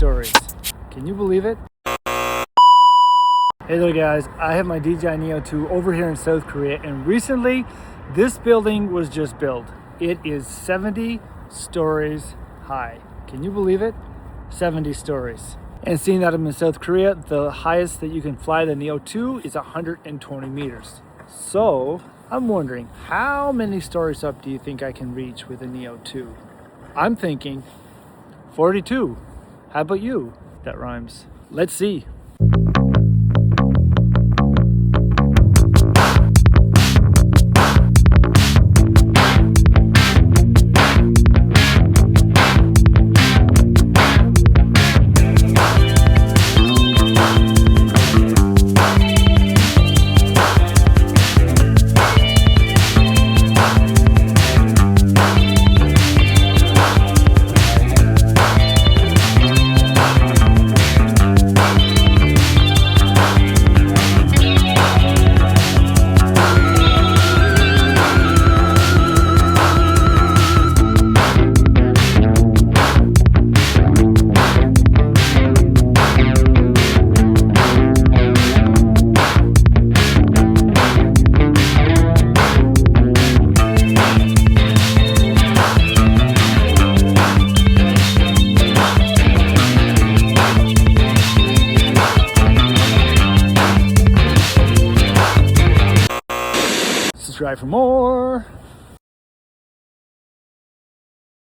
stories. Can you believe it? Hey there guys, I have my DJI Neo 2 over here in South Korea, and recently this building was just built. It is 70 stories high. Can you believe it? 70 stories. And seeing that I'm in South Korea, the highest that you can fly the Neo 2 is 120 meters. So I'm wondering, how many stories up do you think I can reach with the Neo 2? I'm thinking 42. How about you? That rhymes. Let's see. Subscribe for more.